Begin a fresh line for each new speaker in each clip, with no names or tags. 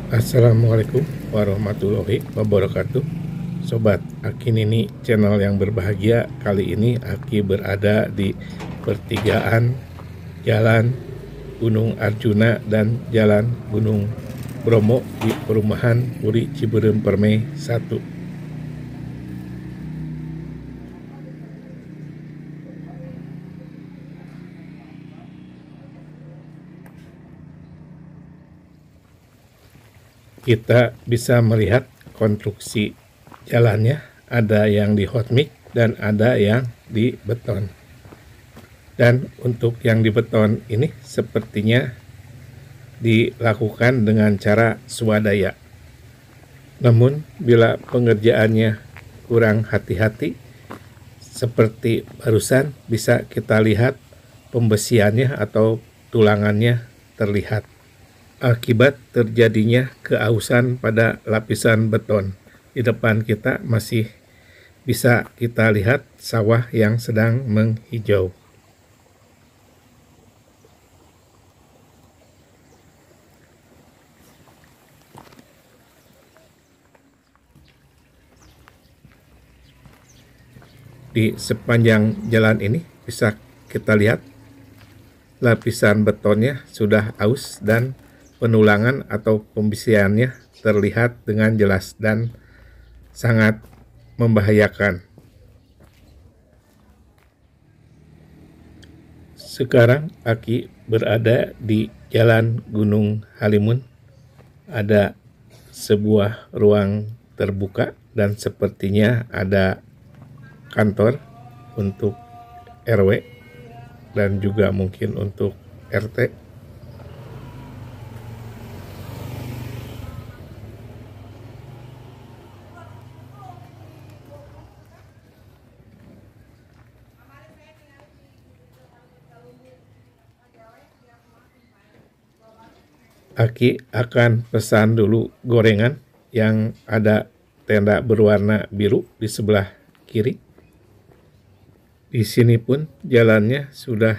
Assalamualaikum warahmatullahi wabarakatuh. Sobat Aki Nini channel yang berbahagia. Kali ini Aki berada di pertigaan Jalan Gunung Arjuna dan Jalan Gunung Bromo di perumahan Puri Ciberem Permai 1. Kita bisa melihat konstruksi jalannya, ada yang di hot mix dan ada yang di beton. Dan untuk yang di beton ini sepertinya dilakukan dengan cara swadaya. Namun bila pengerjaannya kurang hati-hati seperti barusan, bisa kita lihat pembesiannya atau tulangannya terlihat. Akibat terjadinya keausan pada lapisan beton. Di depan kita masih bisa kita lihat sawah yang sedang menghijau. Di sepanjang jalan ini bisa kita lihat lapisan betonnya sudah aus dan penulangan atau pembesiannya terlihat dengan jelas dan sangat membahayakan. Sekarang Aki berada di Jalan Gunung Halimun. Ada sebuah ruang terbuka dan sepertinya ada kantor untuk RW dan juga mungkin untuk RT. Aki akan pesan dulu gorengan yang ada tenda berwarna biru di sebelah kiri. Di sini pun jalannya sudah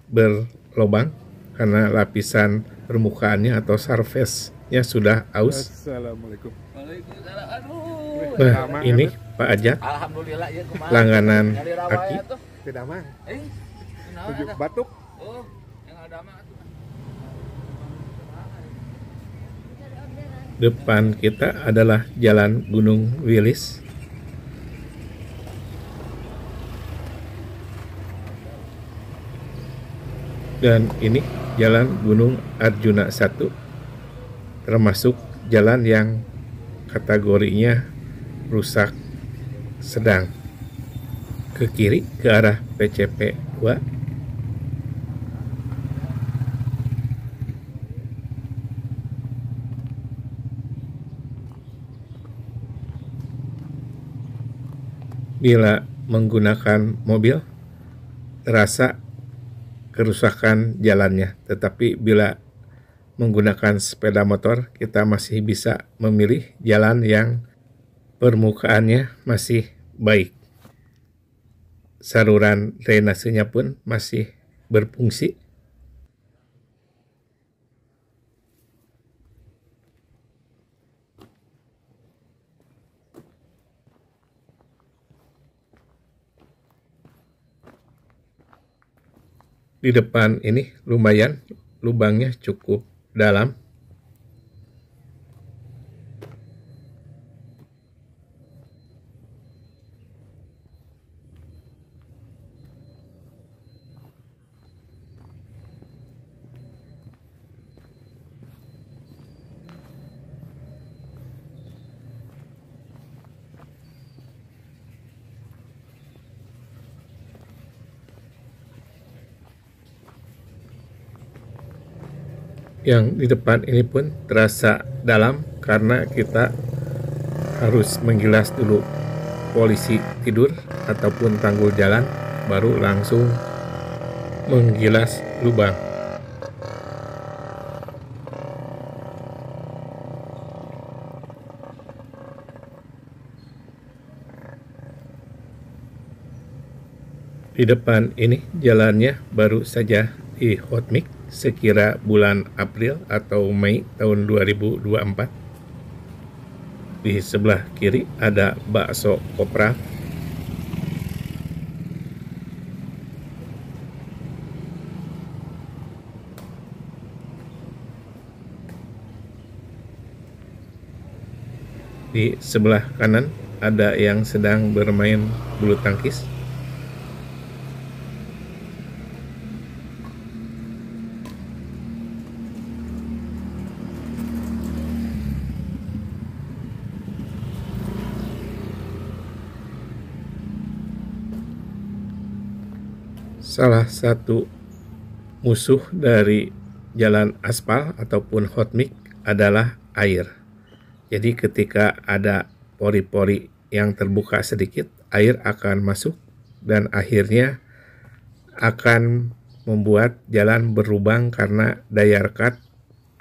berlobang karena lapisan permukaannya atau surface-nya sudah aus.
Assalamualaikum.
Waalaikumsalam. Aduh.
Nah, ini Pak Ajat,
Alhamdulillah ya kumaha.
langganan
Nyari rawa
Aki.
ya tuh.
Tidak mang.
Kunaon
Tujuh
eta?
batuk.
Oh, yang ada mah atuh.
Depan kita adalah Jalan Gunung Wilis. Dan ini Jalan Gunung Arjuna 1, termasuk jalan yang kategorinya rusak sedang. Ke kiri ke arah PCP 2. Bila menggunakan mobil terasa kerusakan jalannya, tetapi bila menggunakan sepeda motor kita masih bisa memilih jalan yang permukaannya masih baik. Saluran drainasenya pun masih berfungsi. Di depan ini lumayan lubangnya cukup dalam. Yang di depan ini pun terasa dalam karena kita harus menggilas dulu polisi tidur ataupun tanggul jalan, baru langsung menggilas lubang. Di depan ini jalannya baru saja di Hotmix sekira bulan April atau Mei tahun 2024. Di sebelah kiri ada bakso kopra. Di sebelah kanan ada yang sedang bermain bulu tangkis. Salah satu musuh dari jalan aspal ataupun hotmix adalah air. Jadi ketika ada pori-pori yang terbuka sedikit, air akan masuk dan akhirnya akan membuat jalan berlubang karena daya rekat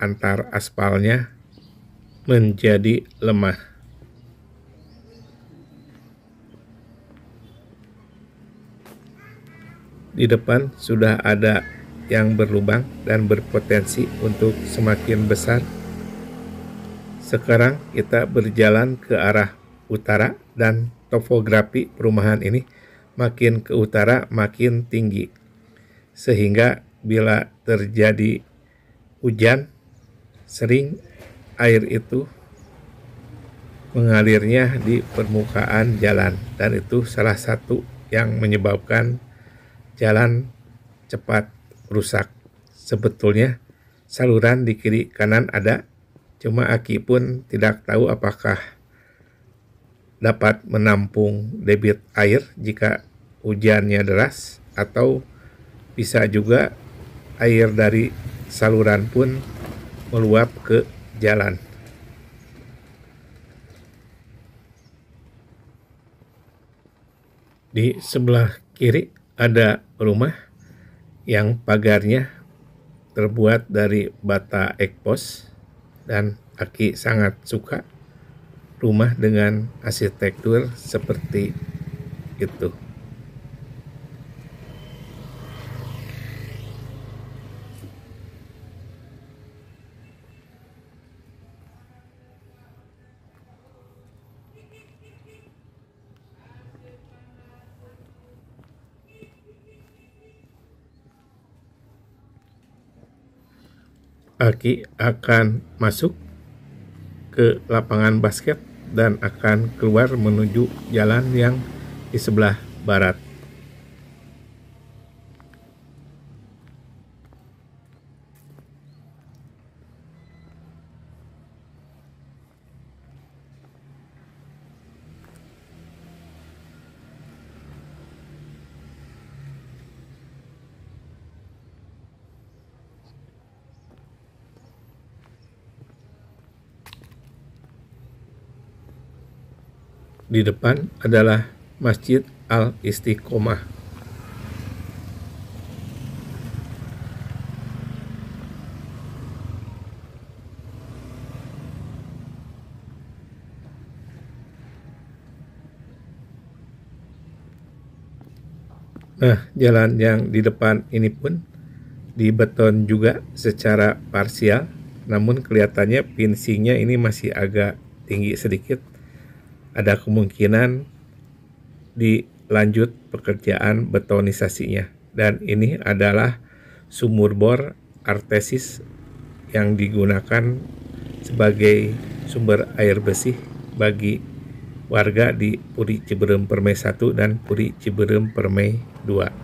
antar aspalnya menjadi lemah. Di depan sudah ada yang berlubang dan berpotensi untuk semakin besar. Sekarang kita berjalan ke arah utara dan topografi perumahan ini makin ke utara makin tinggi. Sehingga bila terjadi hujan, sering air itu mengalirnya di permukaan jalan dan itu salah satu yang menyebabkan jalan cepat rusak. Sebetulnya saluran di kiri kanan ada, cuma Aki pun tidak tahu apakah dapat menampung debit air jika hujannya deras atau bisa juga air dari saluran pun meluap ke jalan. Di sebelah kiri ada rumah yang pagarnya terbuat dari bata ekpos dan Aki sangat suka rumah dengan arsitektur seperti itu. Aki akan masuk ke lapangan basket dan akan keluar menuju jalan yang di sebelah barat. Di depan adalah Masjid Al-Istiqomah. Nah, jalan yang di depan ini pun dibeton juga secara parsial, namun kelihatannya finishingnya ini masih agak tinggi sedikit. Ada kemungkinan dilanjut pekerjaan betonisasinya. Dan ini adalah sumur bor artesis yang digunakan sebagai sumber air bersih bagi warga di Puri Ciberem Permai 1 dan Puri Ciberem Permai 2.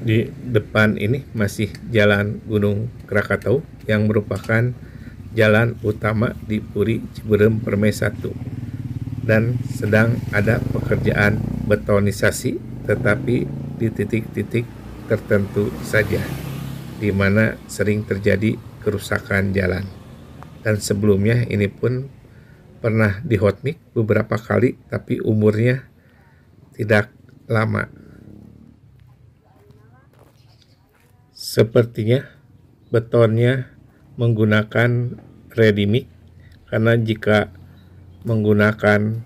Di depan ini masih Jalan Gunung Krakatau yang merupakan jalan utama di Puri Ciberem Permai 1 dan sedang ada pekerjaan betonisasi tetapi di titik-titik tertentu saja di mana sering terjadi kerusakan jalan. Dan sebelumnya ini pun pernah di hotmix beberapa kali tapi umurnya tidak lama. Sepertinya betonnya menggunakan ready mix, karena jika menggunakan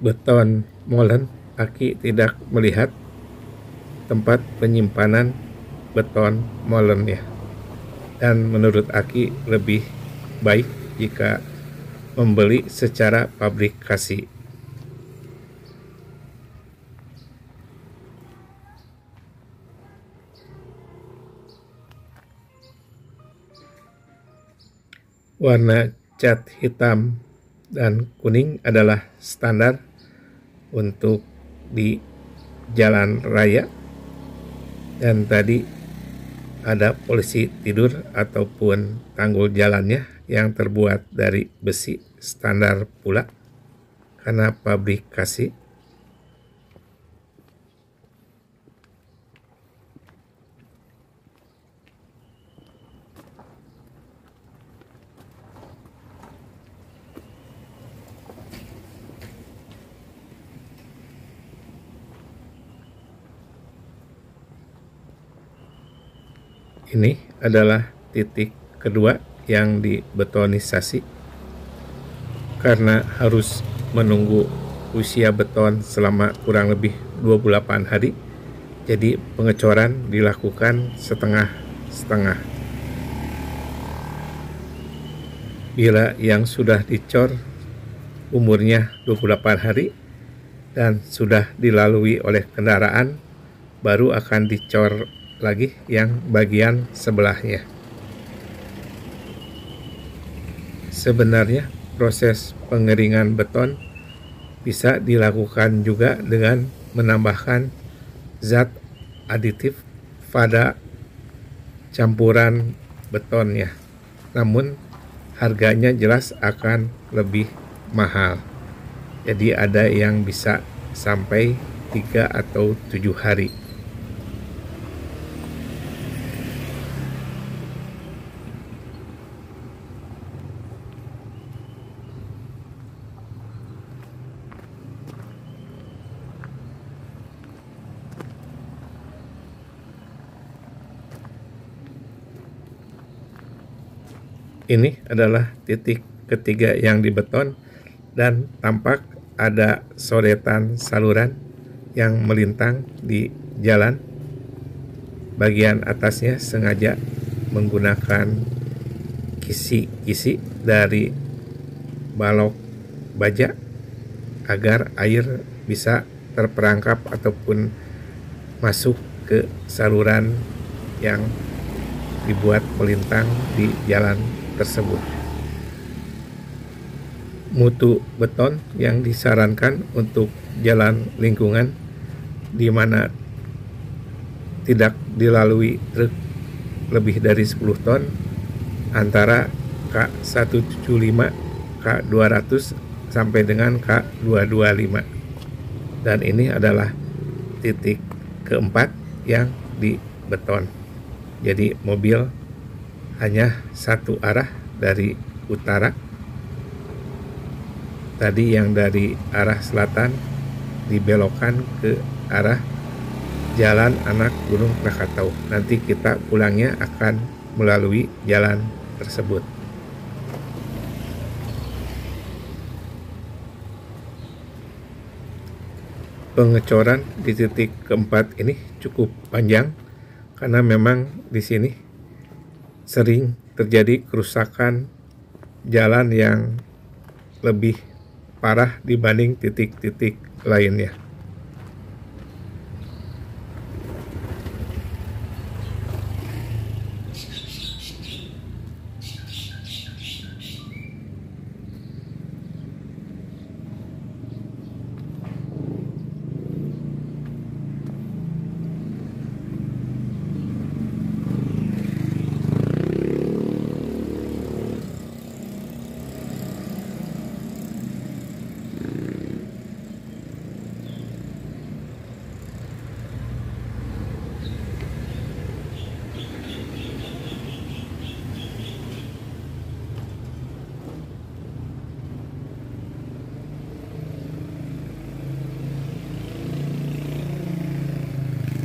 beton molen, Aki tidak melihat tempat penyimpanan beton molennya. Dan menurut Aki lebih baik jika membeli secara pabrikasi. Warna cat hitam dan kuning adalah standar untuk di jalan raya, dan tadi ada polisi tidur ataupun tanggul jalannya yang terbuat dari besi standar pula karena pabrikasi. Ini adalah titik kedua yang dibetonisasi karena harus menunggu usia beton selama kurang lebih 28 hari. Jadi pengecoran dilakukan setengah-setengah. Bila yang sudah dicor umurnya 28 hari dan sudah dilalui oleh kendaraan, baru akan dicor lagi yang bagian sebelahnya. Sebenarnya proses pengeringan beton bisa dilakukan juga dengan menambahkan zat aditif pada campuran betonnya. Namun harganya jelas akan lebih mahal. Jadi ada yang bisa sampai 3 atau 7 hari. Ini adalah titik ketiga yang dibeton dan tampak ada sodetan saluran yang melintang di jalan. Bagian atasnya sengaja menggunakan kisi-kisi dari balok baja agar air bisa terperangkap ataupun masuk ke saluran yang dibuat melintang di jalan tersebut. Mutu beton yang disarankan untuk jalan lingkungan di mana tidak dilalui truk lebih dari 10 ton antara K175, K200 sampai dengan K225. Dan ini adalah titik keempat yang dibeton. Jadi mobil hanya satu arah dari utara. Tadi yang dari arah selatan dibelokkan ke arah Jalan Anak Gunung Krakatau. Nanti kita pulangnya akan melalui jalan tersebut. Pengecoran di titik keempat ini cukup panjang karena memang di sini sering terjadi kerusakan jalan yang lebih parah dibanding titik-titik lainnya.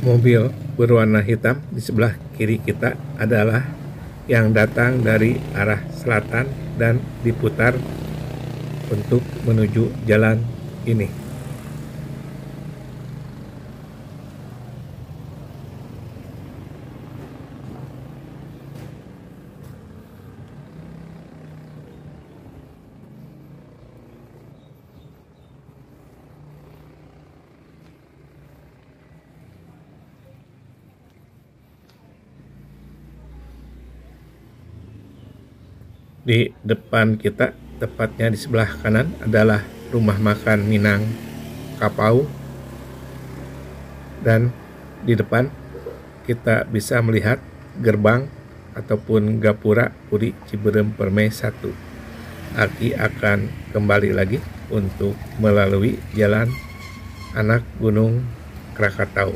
Mobil berwarna hitam di sebelah kiri kita adalah yang datang dari arah selatan dan diputar untuk menuju jalan ini. Di depan kita, tepatnya di sebelah kanan, adalah rumah makan Minang Kapau. Dan di depan kita bisa melihat gerbang ataupun gapura Puri Ciberem Permai 1. Aki akan kembali lagi untuk melalui jalan anak Gunung Krakatau.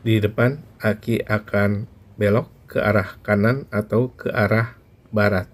Di depan, Aki akan belok ke arah kanan atau ke arah barat.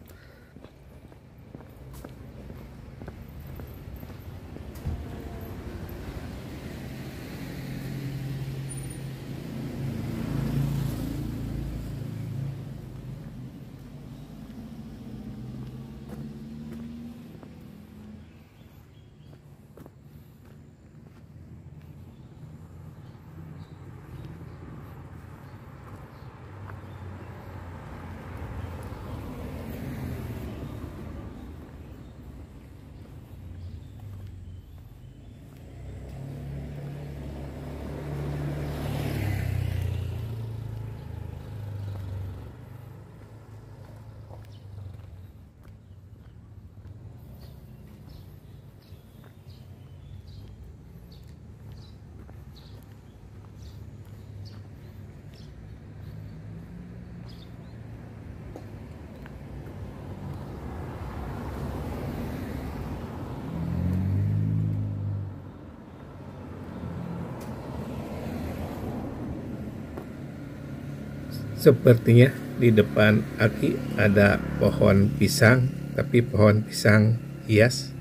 Sepertinya di depan Aki ada pohon pisang, tapi pohon pisang hias.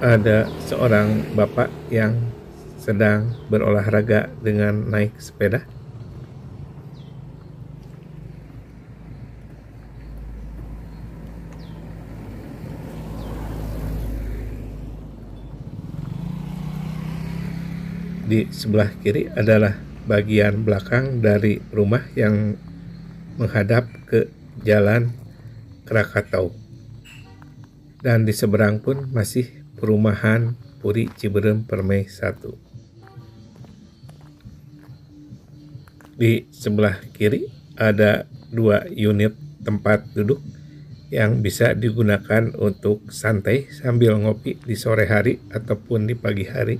Ada seorang bapak yang sedang berolahraga dengan naik sepeda. Di sebelah kiri adalah bagian belakang dari rumah yang menghadap ke jalan Krakatau. Dan di seberang pun masih perumahan Puri Ciberem Permai 1. Di sebelah kiri ada 2 unit tempat duduk yang bisa digunakan untuk santai sambil ngopi di sore hari ataupun di pagi hari.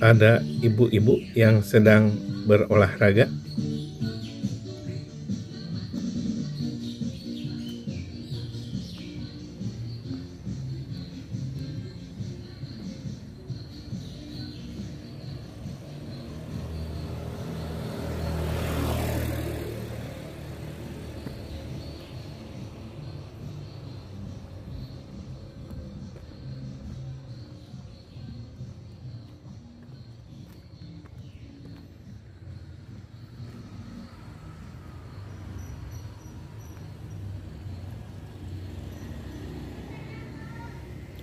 Ada ibu-ibu yang sedang berolahraga.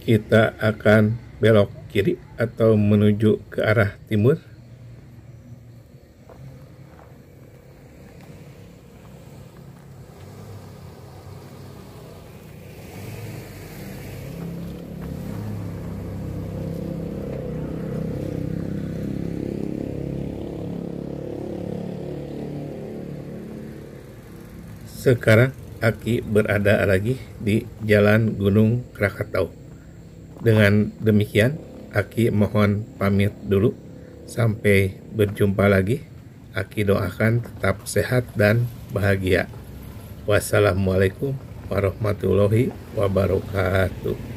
kita akan belok kiri atau menuju ke arah timur. Sekarang Aki berada lagi di Jalan Gunung Krakatau. Dengan demikian, Aki mohon pamit dulu. Sampai berjumpa lagi. Aki doakan tetap sehat dan bahagia. Wassalamualaikum warahmatullahi wabarakatuh.